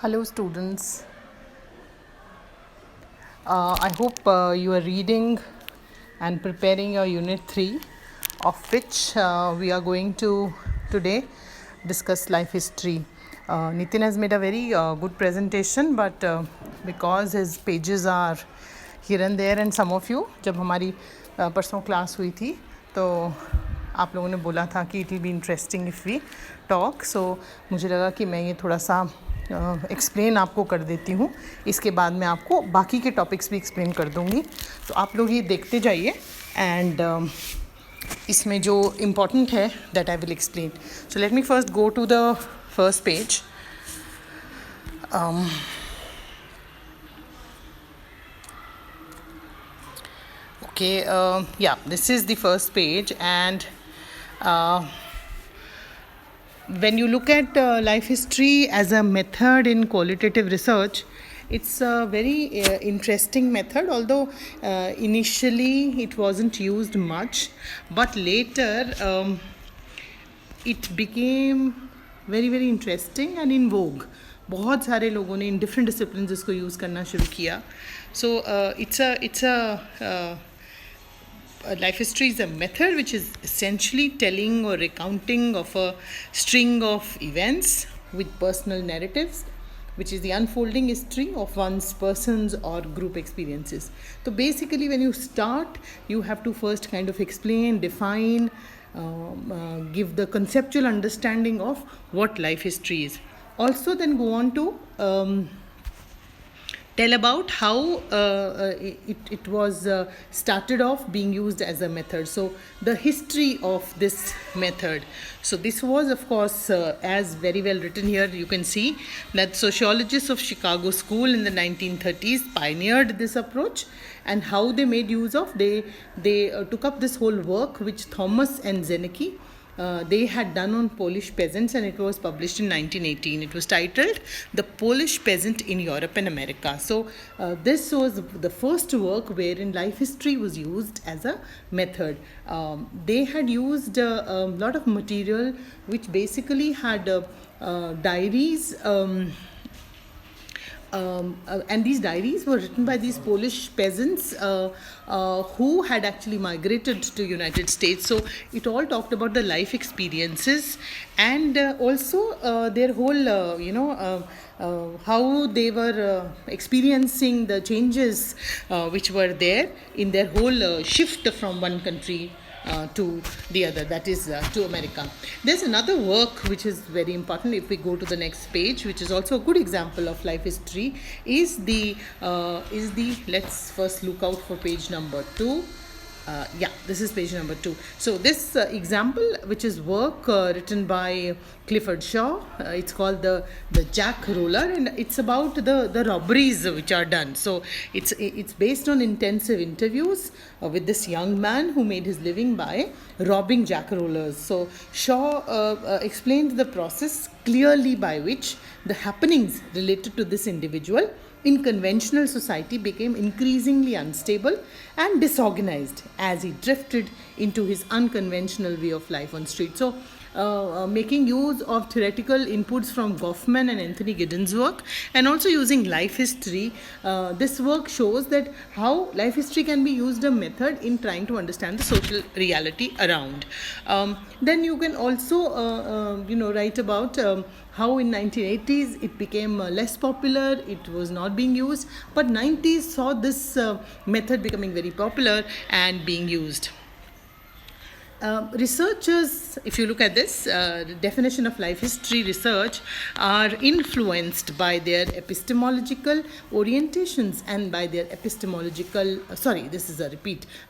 Hello, students. I hope you are reading and preparing your Unit 3, of which we are going to today discuss life history. Nitin has made a very good presentation, but because his pages are here and there, and some of you, जब हमारी परसों class हुई थी तो आप लोगों ने बोला था कि it will be interesting if we talk, so मुझे लगा कि मैं ये थोड़ा सा एक्सप्लेन आपको कर देती हूँ. इसके बाद मैं आपको बाकी के टॉपिक्स भी एक्सप्लेन कर दूँगी, तो आप लोग ये देखते जाइए. एंड इसमें जो इम्पोर्टेंट है that I will explain. So let me first go to the first page. Okay, yeah, this is the first page, and when you look at life history as a method in qualitative research, it's a very interesting method, although initially it wasn't used much, but later it became very very interesting and in vogue. बहुत सारे लोगों ने in different disciplines इसको use करना शुरू किया. सो it's a life history is a method which is essentially telling or recounting of a string of events with personal narratives, which is the unfolding history of one's person's or group experiences. So basically when you start, you have to first kind of explain, define, give the conceptual understanding of what life history is. Also then go on to tell about how it was started off being used as a method. So the history of this method. So this was, of course, as very well written here, you can see that sociologists of Chicago School in the 1930s pioneered this approach, and how they made use of, they took up this whole work which Thomas and Zennecke they had done on Polish peasants, and it was published in 1918. It was titled The Polish Peasant in Europe and America. So this was the first work wherein life history was used as a method. They had used a lot of material which basically had diaries, and these diaries were written by these Polish peasants who had actually migrated to United States. So it all talked about the life experiences, and also their whole how they were experiencing the changes which were there in their whole shift from one country to the other, that is to America. There's another work which is very important. If we go to the next page, which is also a good example of life history, is the let's first look out for page number 2. Yeah, this is page number 2. So this example, which is work written by Clifford Shaw, it's called the Jack Roller, and it's about the robberies which are done. So it's based on intensive interviews with this young man who made his living by robbing Jack Rollers. So Shaw explained the process clearly by which the happenings related to this individual in conventional society became increasingly unstable and disorganized as he drifted into his unconventional way of life on street. So making use of theoretical inputs from Goffman and Anthony Giddens' work, and also using life history, this work shows that how life history can be used a method in trying to understand the social reality around. Then you can also write about how in 1980s it became less popular, it was not being used, but 90s saw this method becoming very popular and being used. Researchers, if you look at this definition of life history, research are influenced by their epistemological orientations and by their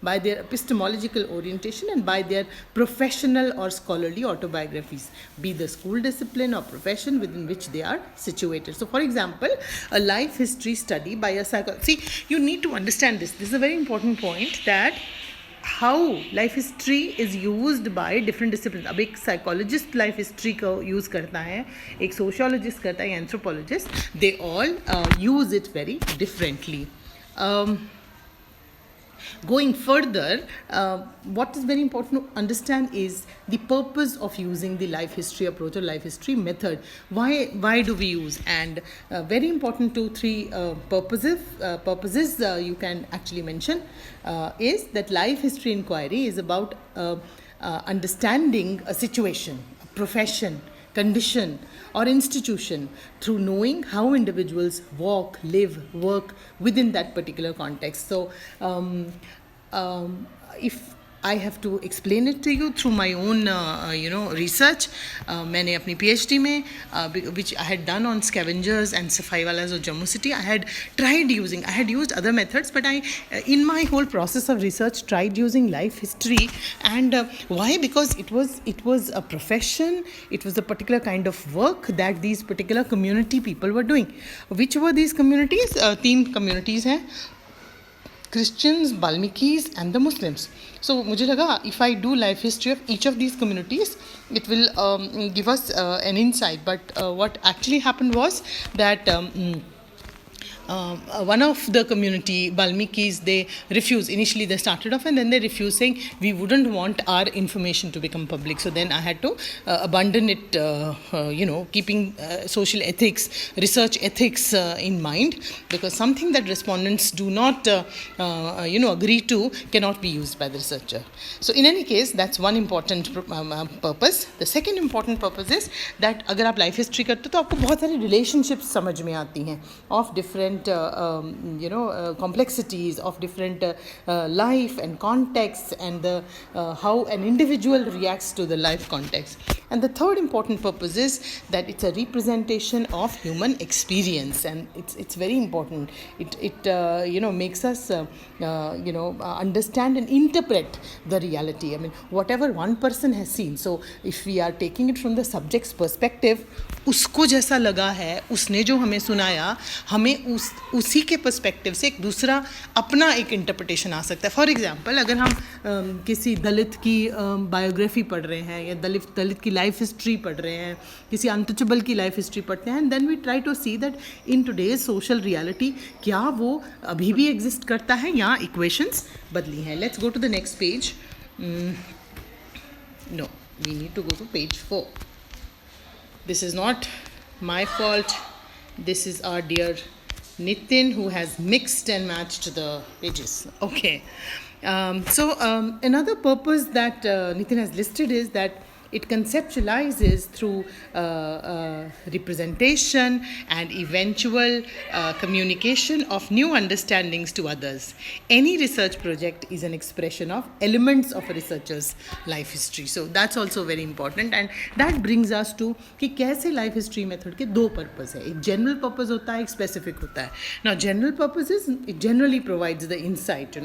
by their epistemological orientation and by their professional or scholarly autobiographies, be the school discipline or profession within which they are situated. So for example, a life history study by a psychologist. See, you need to understand this. This is a very important point, that how life history is used by different disciplines. अब एक psychologist life history को use करता है, एक sociologist करता है, anthropologist, they all use it very differently. Going further, what is very important to understand is the purpose of using the life history approach or life history method. Why do we use? And very important, three purposes you can actually mention is that life history inquiry is about understanding a situation, a profession, condition, or institution through knowing how individuals walk, live, work within that particular context. So, if I have to explain it to you through my own, research. मैंने अपनी PhD में, which I had done on scavengers and Safaiwalas of Jammu City, I had used other methods, but I, in my whole process of research, tried using life history. And why? Because it was a profession, it was a particular kind of work that these particular community people were doing. Which were these communities? तीन communities हैं. Christians, Balmikis, and the Muslims. So, मुझे लगा if I do life history of each of these communities, it will give us an insight. But what actually happened was that one of the community, Balmikis, they refused. Initially, they started off and then they refused, saying we wouldn't want our information to become public. So then I had to abandon it, keeping social ethics, research ethics in mind, because something that respondents do not, agree to cannot be used by the researcher. So in any case, that's one important purpose. The second important purpose is that अगर आप life history करते हो तो आपको बहुत सारी relationships समझ में आती हैं of different complexities of different life and contexts, and how an individual reacts to the life context. And the third important purpose is that it's a representation of human experience, and it's very important. It makes us understand and interpret the reality. I mean, whatever one person has seen. So if we are taking it from the subject's perspective, उसको जैसा लगा है, उसने जो हमें सुनाया, हमें उसी के पर्सपेक्टिव से एक दूसरा अपना एक इंटरप्रिटेशन आ सकता है. फॉर एग्जांपल, अगर हम किसी दलित की बायोग्राफी पढ़ रहे हैं या दलित की लाइफ हिस्ट्री पढ़ रहे हैं, किसी अनटचेबल की लाइफ हिस्ट्री पढ़ते हैं, and then we try to see that in today's social reality क्या वो अभी भी एग्जिस्ट करता है या इक्वेशंस बदली हैं. Let's go to the next page. No, we need to go to page 4. This is not my fault. This is our dear Nitin, who has mixed and matched the pages. Okay. Another purpose that Nitin has listed is that it conceptualizes through representation and eventual communication of new understandings to others. Any research project is an expression of elements of a researcher's life history. So that's also very important, and that brings us to कि कैसे life history method के दो purpose है. एक general purpose होता है, एक specific होता है. Now general purpose is it generally provides the insight,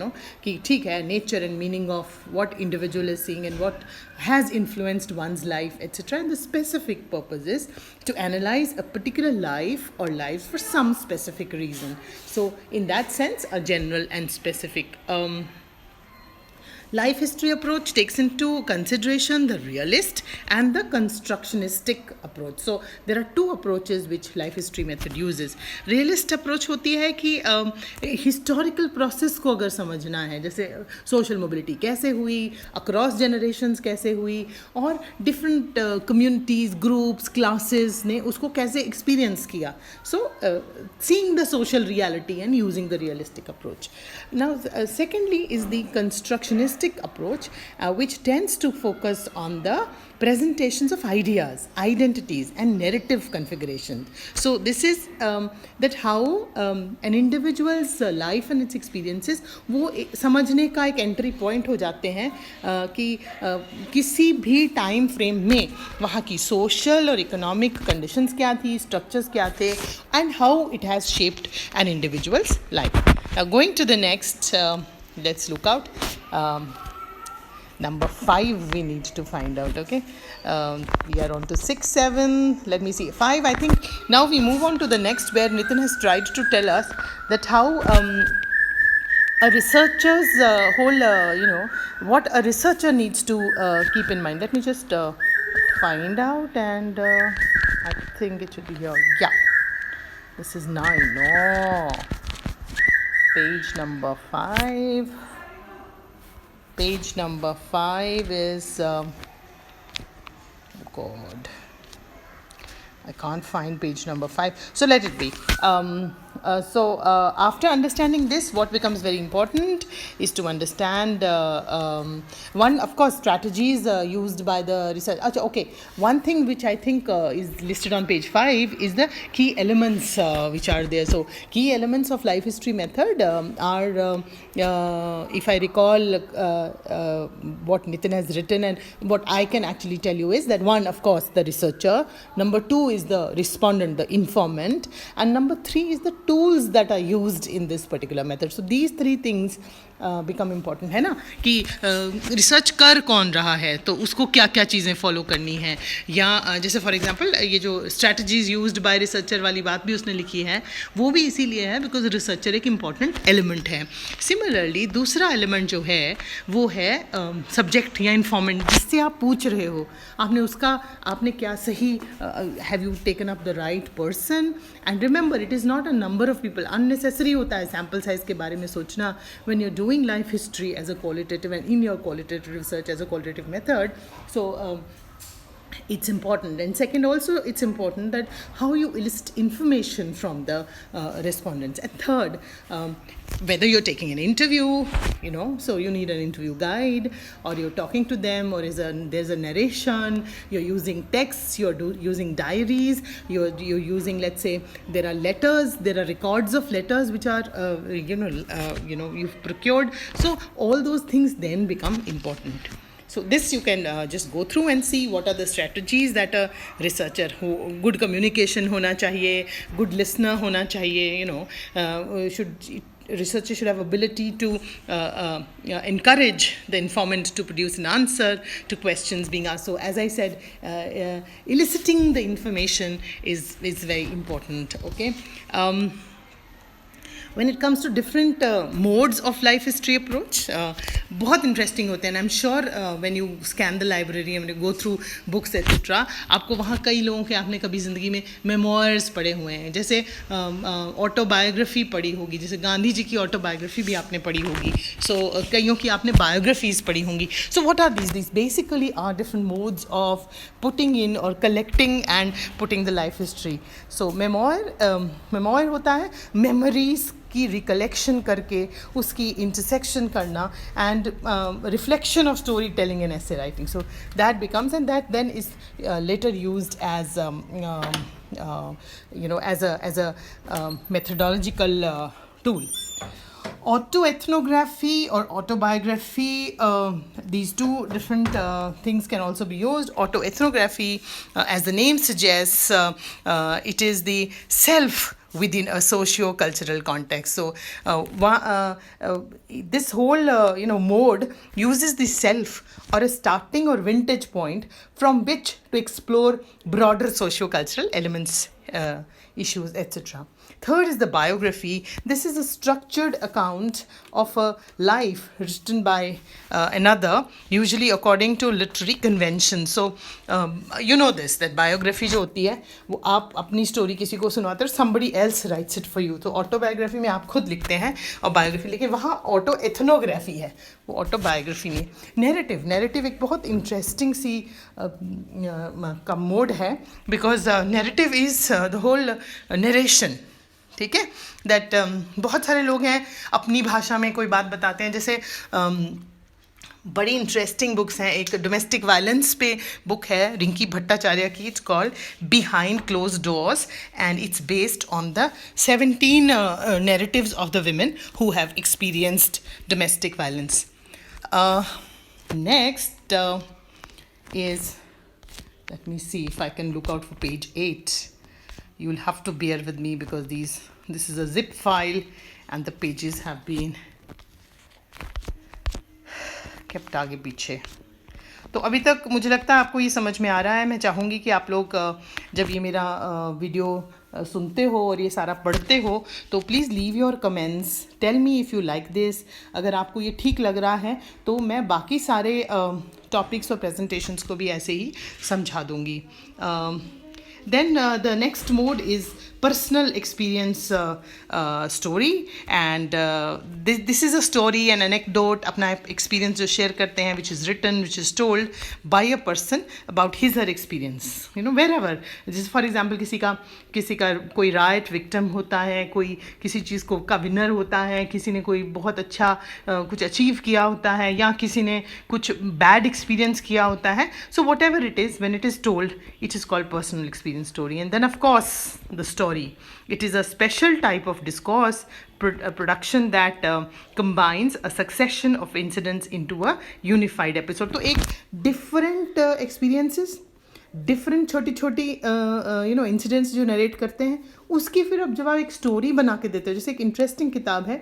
कि ठीक है, nature and meaning of what individual is seeing and what has influenced one's life, etc. And the specific purpose is to analyze a particular life or lives for some specific reason. So in that sense, a general and specific life history approach takes into consideration the realist and the constructionistic approach. So there are two approaches which life history method uses. Realist approach होती है कि historical process को अगर समझना है, जैसे social mobility कैसे हुई, across generations कैसे हुई, और different communities, groups, classes ने उसको कैसे experience किया. So seeing the social reality and using the realistic approach. Now secondly is the constructionistic approach, which tends to focus on the presentations of ideas, identities, and narrative configurations. So this is that how an individual's life and its experiences वो समझने का एक entry point हो जाते हैं कि किसी भी time frame में वहाँ की social और economic conditions क्या थी, structures क्या थे, and how it has shaped an individual's life. Now going to the next, let's look out. Number 5 we need to find out. Okay, we are on to 6, 7, let me see, 5. I think now we move on to the next, where Nitin has tried to tell us that how a researcher's what a researcher needs to keep in mind. Let me just find out, and I think it should be here. Yeah, this is 9. No, page number 5. Page number 5 is God, I can't find page number 5, so let it be. After understanding this, what becomes very important is to understand one, of course, strategies used by the research. Okay, one thing which I think is listed on page 5 is the key elements which are there. So key elements of life history method are, if I recall what Nitin has written, and what I can actually tell you is that one, of course, the researcher, number 2 is the respondent, the informant, and number 3 is the tools that are used in this particular method. So these 3 things become important है ना, कि research कर कौन रहा है, तो उसको क्या क्या चीज़ें फॉलो करनी है, या जैसे फॉर एग्जांपल ये जो स्ट्रैटेजीज यूज्ड बाय रिसर्चर वाली बात भी उसने लिखी है, वो भी इसीलिए है बिकॉज रिसर्चर एक इम्पॉर्टेंट एलिमेंट है. सिमिलरली दूसरा एलिमेंट जो है वो है सब्जेक्ट या इन्फॉर्मेंट, जिससे आप पूछ रहे हो, आपने क्या सही, have you taken up the right person. And remember, it is not a number of people. Unnecessary होता है सैम्पल साइज के बारे में सोचना when you're doing life history as a qualitative and in your qualitative research as a qualitative method. So it's important. And second, also it's important that how you elicit information from the respondents. And third, whether you're taking an interview, so you need an interview guide, or you're talking to them, or there's a narration, you're using texts, you're using diaries, you're using, let's say there are letters, there are records of letters which are you've procured. So all those things then become important. So this you can just go through and see what are the strategies that a researcher who good communication hona chahiye, good listener hona chahiye, researcher should have ability to encourage the informant to produce an answer to questions being asked. So as I said, eliciting the information is very important. Okay. When it comes to different modes of life history approach, बहुत interesting होते हैं. And I am sure when you scan the library and go through books etcetera, आपको वहाँ कई लोगों के आपने कभी ज़िंदगी में मेमोयर्स पढ़े हुए हैं, जैसे ऑटोबायोग्राफी पढ़ी होगी, जैसे गांधी जी की ऑटोबायोग्राफी भी आपने पढ़ी होगी. सो कईयों की आपने बायोग्राफीज़ पढ़ी होंगी. So what are these basically are different modes of putting in और collecting and putting the life history. So memoir होता है मेमोरीज की रिकलेक्शन करके उसकी इंटरसेक्शन करना, and reflection of storytelling and essay writing. So that becomes, and that then is later used as as a methodological tool. Autoethnography or autobiography, these two different things can also be used. Autoethnography, as the name suggests, it is the self within a socio-cultural context. So this whole mode uses the self or a starting or vintage point from which to explore broader socio-cultural elements, issues, etc. Third is the biography. This is a structured account of a life written by another, usually according to literary convention. So you know this, that biography जो होती है वो आप अपनी story किसी को सुनाते हो, somebody else writes it for you. तो ऑटोबायोग्राफी में आप खुद लिखते हैं और बायोग्राफी लिखे, वहाँ ऑटो एथनोग्राफी है, वो ऑटोबायोग्राफी में. नैरेटिव एक बहुत इंटरेस्टिंग सी का मोड है, because narrative is the whole narration. ठीक है, दैट बहुत सारे लोग हैं अपनी भाषा में कोई बात बताते हैं, जैसे बड़ी इंटरेस्टिंग बुक्स हैं. एक डोमेस्टिक वायलेंस पे बुक है रिंकी भट्टाचार्य की, it's called behind close doors, and it's based on the 17 narratives of the women who have experienced domestic violence. Next is, let me see if I can look out for page 8. You will have to bear with me because this is a zip file and the pages have been kept आगे पीछे. तो अभी तक मुझे लगता है आपको ये समझ में आ रहा है. मैं चाहूँगी कि आप लोग जब ये मेरा वीडियो सुनते हो और ये सारा पढ़ते हो तो please leave your comments, tell me if you like this. अगर आपको ये ठीक लग रहा है तो मैं बाकी सारे टॉपिक्स और प्रेजेंटेशंस को भी ऐसे ही समझा दूँगी. Then the next mode is personal experience story, and this is a story, an anecdote, अपना experience जो share करते हैं, which is written, which is told by a person about his or her experience, you know, wherever. जैसे for example किसी का कोई riot victim होता है, कोई किसी चीज़ का winner होता है, किसी ने कोई बहुत अच्छा कुछ achieve किया होता है, या किसी ने कुछ bad experience किया होता है. So whatever it is, when it is told, it is called personal experience story. And then of course the story. It is a special type of discourse production that combines a succession of incidents into a unified episode. तो एक different experiences, different छोटी छोटी you know incidents जो narrate करते हैं, उसकी फिर अब जब आप एक स्टोरी बना के देते हो. जैसे एक इंटरेस्टिंग किताब है,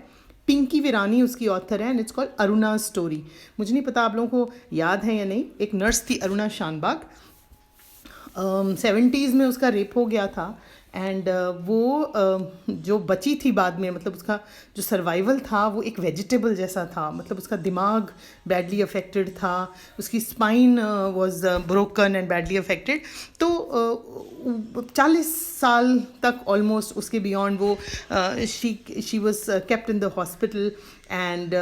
पिंकी विरानी उसकी ऑथर है, and it's called Aruna story. मुझे नहीं पता आप लोगों को याद है या नहीं. एक नर्स थी अरुणा शानबाग, 70s में उसका रेप हो गया था, एंड वो जो बची थी बाद में, मतलब उसका जो सर्वाइवल था वो एक वेजिटेबल जैसा था. मतलब उसका दिमाग बैडली अफेक्टेड था, उसकी spine was broken and badly affected. तो 40 साल तक ऑलमोस्ट उसके बियॉन्ड वो she was kept in the hospital. And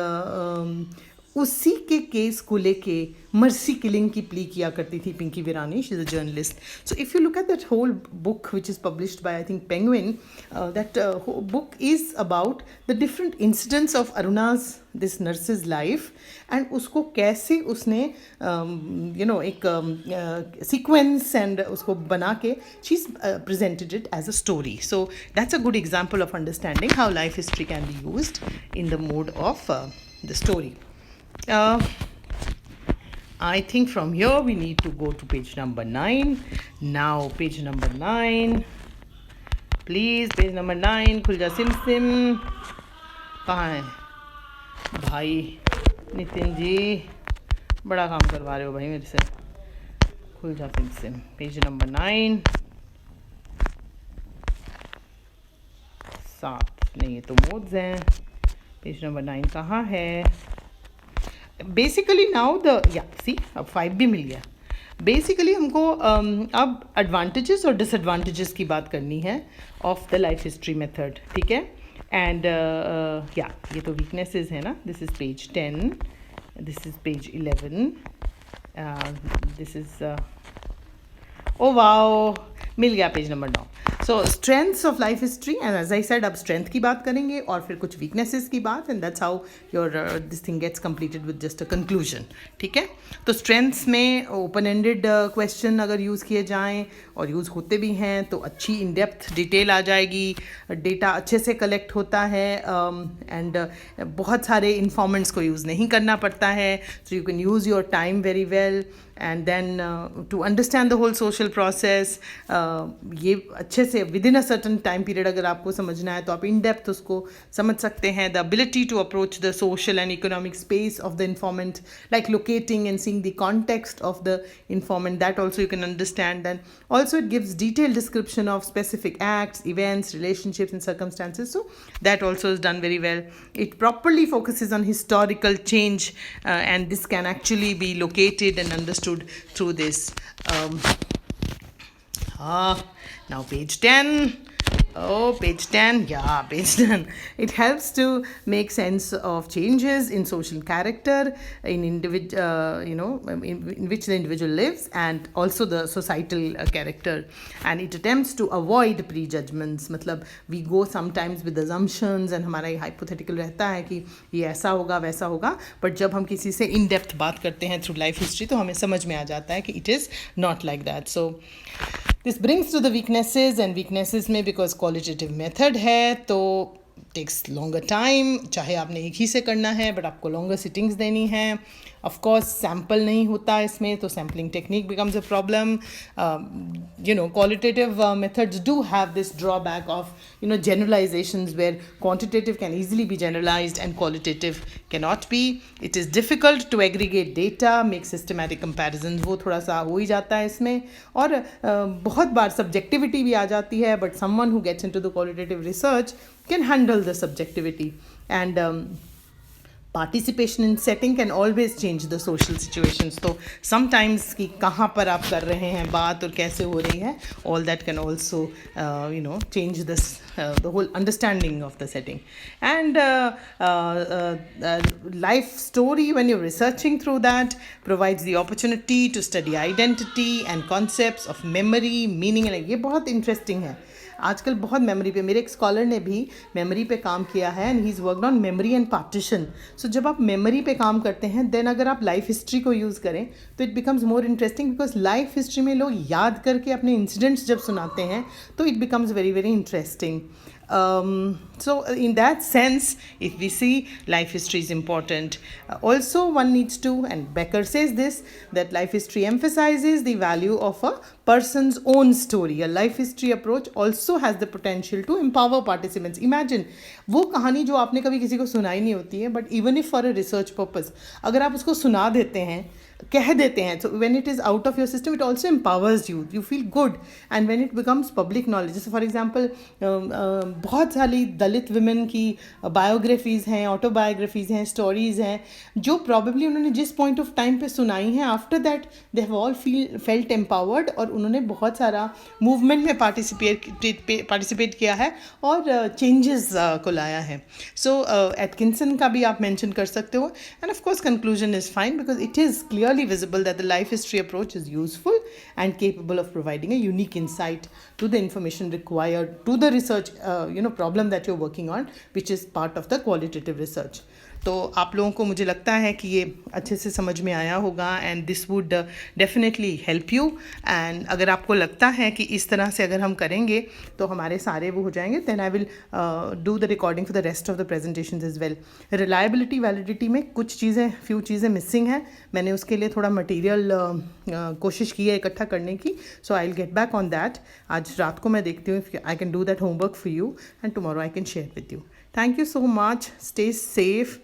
उसी के केस को लेके मर्सी किलिंग की प्ली किया करती थी Pinki Virani. She is a journalist. So if you look at that whole book which is published by I think Penguin, that book is about the different incidents of Aruna's this nurse's life, and उसको कैसे उसने you know एक sequence and उसको बना के she is presented it as a story. So that's a good example of understanding how life history can be used in the mode of the story. I think from here we need to go to page number 9. Now page number 9, please, page number 9. खुल जा SIM SIM. कहाँ है भाई नितिन जी, बड़ा काम करवा रहे हो भाई मेरे से. खुल जा सिम सिम. Page number 9. 7 नहीं, ये तो मोड्स हैं. पेज नंबर 9 कहाँ है? बेसिकली नाउ सी अब 5 भी मिल गया. बेसिकली हमको अब एडवांटेजेस और डिसएडवांटेजेस की बात करनी है of the life history method. ठीक है. एंड ये तो वीकनेसेस है ना. This is page 10, this is page 11, this is oh wow, मिल गया page number 9. So strengths of life history, and as I said अब स्ट्रेंथ की बात करेंगे और फिर कुछ वीकनेसेस की बात, and that's how your this thing gets completed with just a conclusion. ठीक है. तो स्ट्रेंथ्स में ओपन एंडेड क्वेश्चन अगर यूज़ किए जाएँ, और यूज़ होते भी हैं, तो अच्छी इन डेप्थ डिटेल आ जाएगी, डेटा अच्छे से कलेक्ट होता है, एंड बहुत सारे इन्फॉर्मेंट्स को यूज़ नहीं करना पड़ता है. So you can use your time very well, and then to understand the whole social process, ये अच्छे से within a certain time period अगर आपको समझना है तो आप in depth उसको समझ सकते हैं. The ability to approach the social and economic space of the informant, like locating and seeing the context of the informant, that also you can understand. Then also it gives detailed description of specific acts, events, relationships and circumstances, so that also is done very well. It properly focuses on historical change, and this can actually be located and understood through this. Now page 10. Oh, page 10. Yeah, page 10. It helps to make sense of changes in social character, in in which the individual lives, and also the societal character. And it attempts to avoid prejudgments. मतलब we go sometimes with assumptions, and हमारा hypothetical रहता है कि ये ऐसा होगा वैसा होगा, but जब हम किसी से in depth बात करते हैं through life history, तो हमें समझ में आ जाता है कि it is not like that. So this brings to the weaknesses, and weaknesses में because qualitative method है तो takes longer time. चाहे आपने एक ही से करना है, but आपको longer sittings देनी है. Of course sample नहीं होता इसमें, तो sampling technique becomes a problem. Qualitative methods do have this drawback of generalizations, where quantitative can easily be generalized and qualitative cannot be. It is difficult to aggregate data, make systematic comparisons. वो थोड़ा सा हो ही जाता है इसमें, और बहुत बार subjectivity भी आ जाती है, but someone who gets into the qualitative research can handle the subjectivity. And participation in setting can always change the social situations. तो समटाइम्स कि कहाँ पर आप कर रहे हैं बात और कैसे हो रही है, all that can also change this the whole understanding of the setting. And life story, when you're researching through that, provides the opportunity to study identity and concepts of memory, meaning. and ये बहुत interesting है. आजकल बहुत memory पे, मेरे एक scholar ने भी मेमोरी पे काम किया है and he is worked on memory and partition. So जब आप मेमोरी पे काम करते हैं देन अगर आप लाइफ हिस्ट्री को यूज़ करें तो it becomes more interesting, because life history में लोग याद करके अपने इंसिडेंट्स जब सुनाते हैं तो it becomes very very interesting. So in that sense, if we see, life history is important. Also one needs to, and Becker says this, that life history emphasizes the value of a person's own story. A life history approach also has the potential to empower participants. Imagine वो कहानी जो आपने कभी किसी को सुनाई नहीं होती है, but even if for a research purpose अगर आप उसको सुना देते हैं, कह देते हैं, so when it is out of your system it also empowers you, you feel good. And when it becomes public knowledge, जैसे for example बहुत सारी दलित विमेन की बायोग्राफीज़ हैं, ऑटोबायोग्राफीज़ हैं, स्टोरीज़ हैं जो प्रॉबेबली उन्होंने जिस पॉइंट ऑफ टाइम पे सुनाई हैं, after that they have all felt empowered और उन्होंने बहुत सारा मूवमेंट में पार्टिसिपेट किया है और चेंजेस को लाया है. सो एटकिंसन का भी आप मेंशन कर सकते हो. End of course conclusion is fine because it is clearly visible that the life history approach is useful and capable of providing a unique insight to the information required to the research problem that you're working on, which is part of the qualitative research. तो आप लोगों को मुझे लगता है कि ये अच्छे से समझ में आया होगा and this would definitely help you. And अगर आपको लगता है कि इस तरह से अगर हम करेंगे तो हमारे सारे वो हो जाएंगे, then I will do the recording for the rest of the presentations as well. Reliability validity में कुछ चीज़ें, फ्यू चीज़ें मिसिंग हैं. मैंने उसके लिए थोड़ा मटेरियल कोशिश की है इकट्ठा करने की. So I will get back on that. आज रात को मैं देखती हूँ I can do that homework for you and tomorrow I can share with you. Thank you so much. Stay safe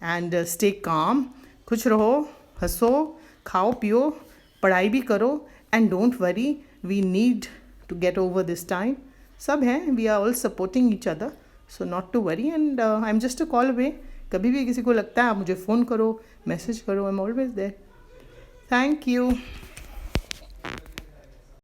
and stay calm. खुश रहो, हंसो, खाओ पियो, पढ़ाई भी करो and don't worry. We need to get over this time. सब हैं, we are all supporting each other, so not to worry. And I am just a call away. कभी भी किसी को लगता है आप मुझे फ़ोन करो, मैसेज करो, I am always there. Thank you.